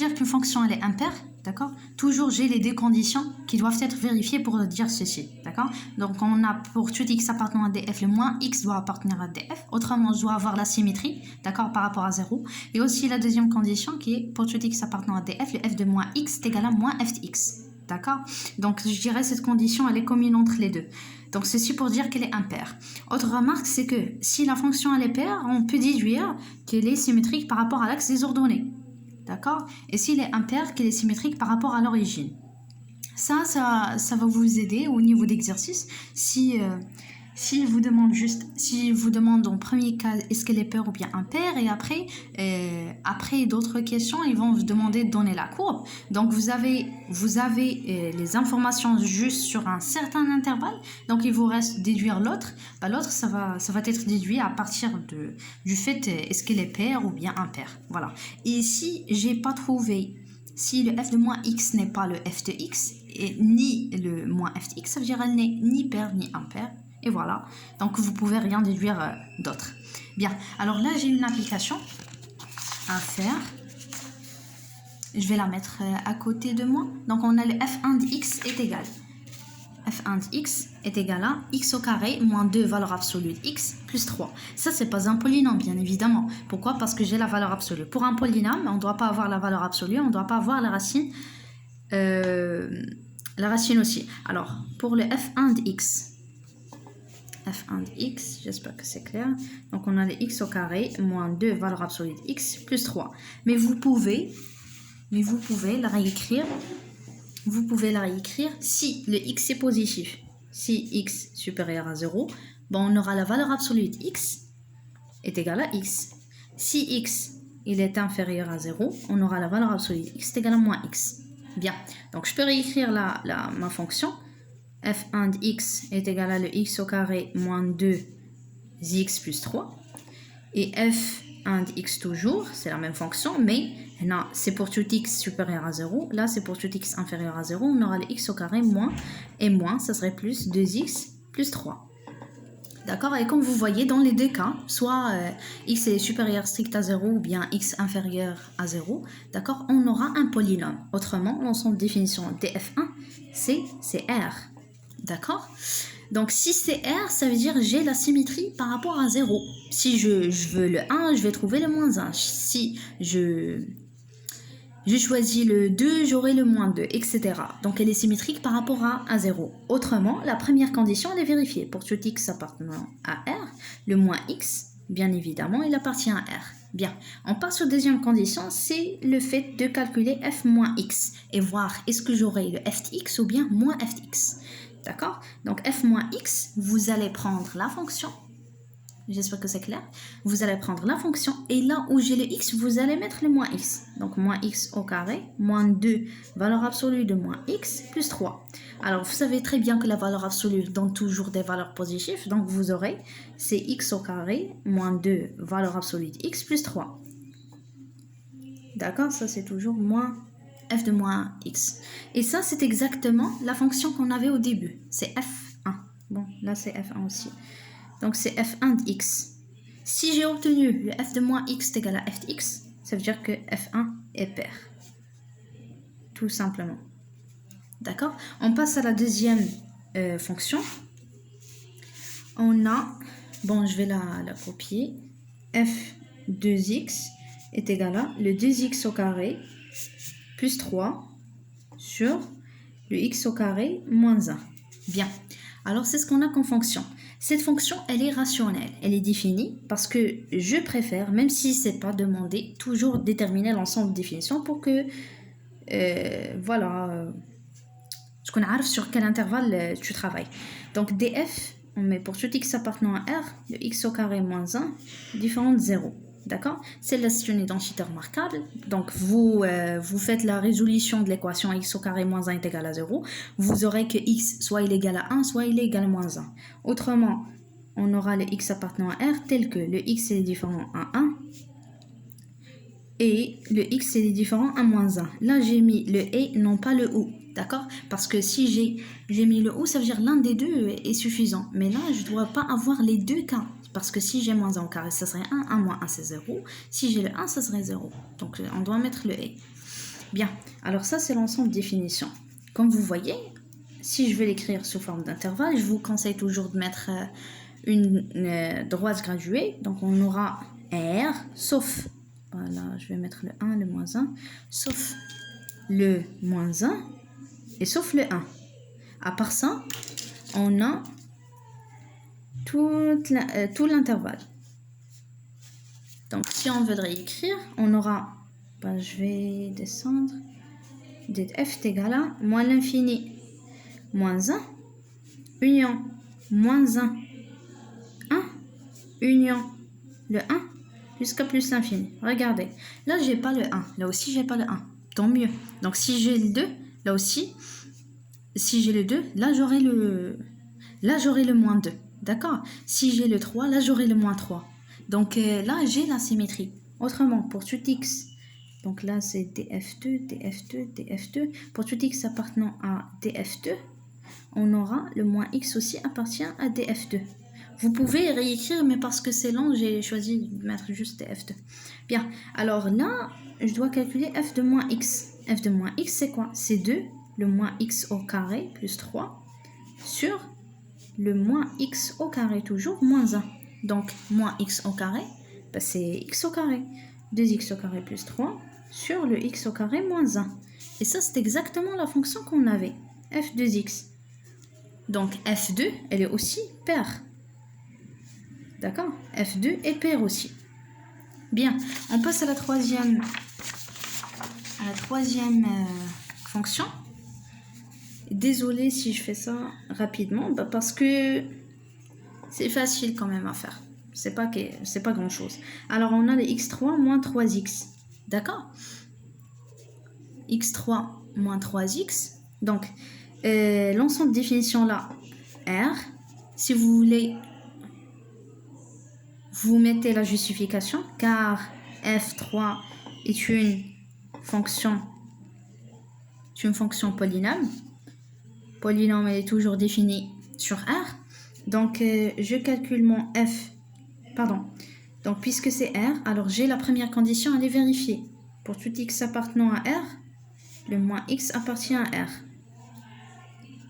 dire qu'une fonction elle est impaire, d'accord, toujours j'ai les deux conditions qui doivent être vérifiées pour dire ceci, d'accord. Donc on a pour tout x appartenant à df, le moins x doit appartenir à df, autrement je dois avoir la symétrie, d'accord, par rapport à 0. Et aussi la deuxième condition qui est pour tout x appartenant à df, le f de moins x est égal à moins f de x, d'accord. Donc je dirais cette condition elle est commune entre les deux. Donc ceci pour dire qu'elle est impaire. Autre remarque, c'est que si la fonction elle est paire, on peut déduire qu'elle est symétrique par rapport à l'axe des ordonnées. D'accord. Et s'il est impair, qu'elle est symétrique par rapport à l'origine. Ça va vous aider au niveau d'exercice. Si vous demande juste, si vous demande en premier cas est-ce qu'elle est paire ou bien impaire, et après d'autres questions, ils vont vous demander de donner la courbe. Donc vous avez les informations juste sur un certain intervalle. Donc il vous reste déduire l'autre. L'autre ça va être déduit à partir du fait est-ce qu'elle est paire ou bien impaire. Voilà. Et si j'ai pas trouvé, si le f de moins x n'est pas le f de x et ni le moins f de x, ça veut dire qu'elle n'est ni paire ni impaire. Et voilà, donc vous pouvez rien déduire d'autre. Bien, alors là j'ai une application à faire. Je vais la mettre à côté de moi. Donc on a le f1 de x est égal. f1 de x est égal à x au carré moins 2 valeur absolue de x plus 3. Ça c'est pas un polynôme bien évidemment. Pourquoi? Parce que j'ai la valeur absolue. Pour un polynôme, on ne doit pas avoir la valeur absolue, on ne doit pas avoir la racine aussi. Alors pour le f1 de x, j'espère que c'est clair. Donc on a le x au carré moins 2 valeur absolue de x plus 3. Mais vous pouvez la réécrire. Vous pouvez la réécrire si le x est positif. Si x supérieur à 0, on aura la valeur absolue de x est égale à x. Si x il est inférieur à 0, on aura la valeur absolue de x est égale à moins x. Bien, donc je peux réécrire ma fonction. f1 de x est égal à le x au carré moins 2x plus 3. Et f1 de x toujours, c'est la même fonction, mais là, c'est pour tout x supérieur à 0. Là, c'est pour tout x inférieur à 0. On aura le x au carré moins, et moins, ça serait plus 2x plus 3. D'accord. Et comme vous voyez, dans les deux cas, soit x est supérieur strict à 0 ou bien x inférieur à 0, d'accord, on aura un polynôme. Autrement, l'ensemble de définition df1, c'est R. D'accord. Donc si c'est R, ça veut dire j'ai la symétrie par rapport à 0. Si je veux le 1, je vais trouver le moins 1. Si je choisis le 2, j'aurai le moins 2, etc. Donc elle est symétrique par rapport à 0. Autrement, la première condition, elle est vérifiée. Pour tout x appartenant à R, le moins x, bien évidemment, il appartient à R. Bien, on passe aux deuxième condition, c'est le fait de calculer f moins x et voir est-ce que j'aurai le f de x ou bien moins f de x. D'accord. Donc f moins x, vous allez prendre la fonction. J'espère que c'est clair. Vous allez prendre la fonction et là où j'ai le x, vous allez mettre le moins x. Donc moins x au carré, moins 2, valeur absolue de moins x plus 3. Alors vous savez très bien que la valeur absolue donne toujours des valeurs positives. Donc vous aurez c'est x au carré, moins 2, valeur absolue de x plus 3. D'accord, ça c'est toujours moins f de moins x. Et ça, c'est exactement la fonction qu'on avait au début. C'est f1. Bon, là, c'est f1 aussi. Donc, c'est f1 de x. Si j'ai obtenu le f de moins x est égal à f de x, ça veut dire que f1 est pair. Tout simplement. D'accord. On passe à la deuxième fonction. On a... Bon, je vais la copier. f2x est égal à le 2x au carré plus 3 sur le x au carré moins 1. Bien. Alors, c'est ce qu'on a comme fonction. Cette fonction, elle est rationnelle. Elle est définie parce que je préfère, même si ce n'est pas demandé, toujours déterminer l'ensemble de définitions pour que, voilà, je connais sur quel intervalle tu travailles. Donc, df, on met pour tout x appartenant à R, le x au carré moins 1, différent de 0. D'accord. Celle-là, c'est une identité remarquable. Donc, vous faites la résolution de l'équation x au carré moins 1 est égal à 0. Vous aurez que x soit il est égal à 1, soit il est égal à moins 1. Autrement, on aura le x appartenant à R tel que le x est différent à 1 et le x est différent à moins 1. Là, j'ai mis le et, non pas le ou. D'accord. Parce que si j'ai mis le ou, ça veut dire l'un des deux est suffisant. Mais là, je ne dois pas avoir les deux cas. Parce que si j'ai moins 1 au carré, ça serait 1. 1 moins 1, c'est 0. Si j'ai le 1, ça serait 0. Donc, on doit mettre le et. Bien, alors ça c'est l'ensemble de définitions. Comme vous voyez, si je vais l'écrire sous forme d'intervalle, je vous conseille toujours de mettre une droite graduée. Donc on aura R, sauf, voilà, je vais mettre le 1, le moins 1, sauf le moins 1 et sauf le 1. À part ça, on a tout l'intervalle. Donc si on veut le réécrire, on aura, je vais descendre, f est égal à moins l'infini, moins 1, union, moins 1, 1, union, le 1, jusqu'à plus l'infini. Regardez, là j'ai pas le 1, là aussi j'ai pas le 1, tant mieux. Donc si j'ai le 2, là aussi, si j'ai le 2, là j'aurai le moins 2, d'accord? Si j'ai le 3, là j'aurai le moins 3. Donc là j'ai la symétrie. Autrement, pour tout x, donc là c'est df2, df2, df2. Pour tout x appartenant à df2, on aura le moins x aussi appartient à df2. Vous pouvez réécrire, mais parce que c'est long, j'ai choisi de mettre juste df2. Bien, alors là, je dois calculer f de moins x. F de moins x, c'est quoi? C'est 2, le moins x au carré, plus 3, sur le moins x au carré, toujours, moins 1. Donc, moins x au carré, c'est x au carré. 2x au carré plus 3 sur le x au carré moins 1. Et ça, c'est exactement la fonction qu'on avait, f de x. Donc, f2, elle est aussi paire. D'accord? f2 est paire aussi. Bien, on passe à la troisième fonction. Désolée si je fais ça rapidement, parce que c'est facile quand même à faire. C'est pas grand chose. Alors on a les x3 moins 3x. D'accord? x3 moins 3x. Donc l'ensemble de définition là, R. Si vous voulez, vous mettez la justification car f3 est une fonction polynôme. Polynôme est toujours défini sur R. Donc, je calcule mon f. Donc, puisque c'est R, alors j'ai la première condition à aller vérifier. Pour tout x appartenant à R, le moins x appartient à R.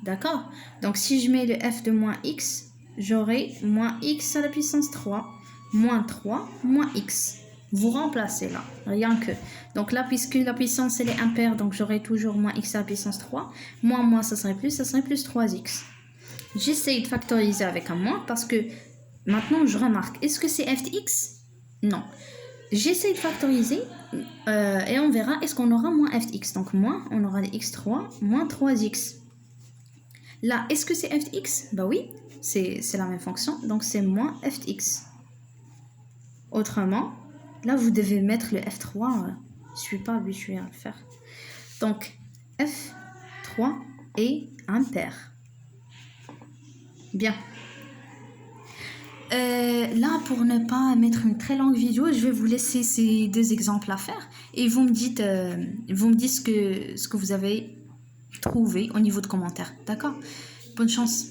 D'accord? Donc, si je mets le f de moins x, j'aurai moins x à la puissance 3, moins 3, moins x. Vous remplacez là, rien que. Donc là, puisque la puissance elle est impaire, donc j'aurai toujours moins x à la puissance 3. Moins, ça serait plus 3x. J'essaye de factoriser avec un moins parce que maintenant je remarque, est-ce que c'est f de x? Non. J'essaye de factoriser et on verra est-ce qu'on aura moins f de x. Donc moins, on aura les x3 moins 3x. Là, est-ce que c'est f de x? Bah oui, c'est la même fonction, donc c'est moins f de x. Autrement, là vous devez mettre le f3, je ne suis pas habituée à le faire. Donc f3 est impair. Bien. Là, pour ne pas mettre une très longue vidéo, je vais vous laisser ces deux exemples à faire et vous me dites ce que vous avez trouvé au niveau de commentaires. D'accord? Bonne chance.